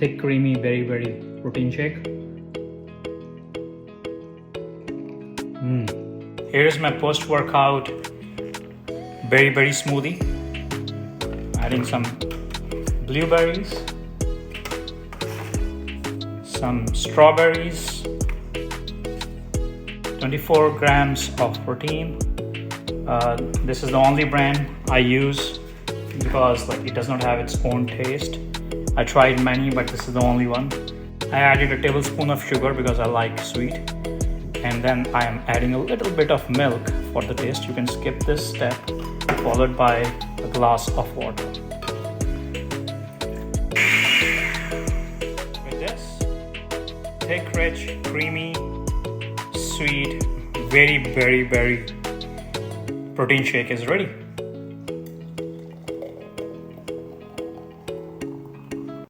thick, creamy, berry protein shake. Here is my post-workout berry smoothie. Adding some blueberries, some strawberries, 24 grams of protein. This is the only brand I use because it does not have its own taste. I tried many, but this is the only one. I added a tablespoon of sugar because I like sweet, and then I am adding a little bit of milk for the taste. You can skip this step, followed by a glass of water. With this thick, rich, creamy, sweet, very protein shake is ready.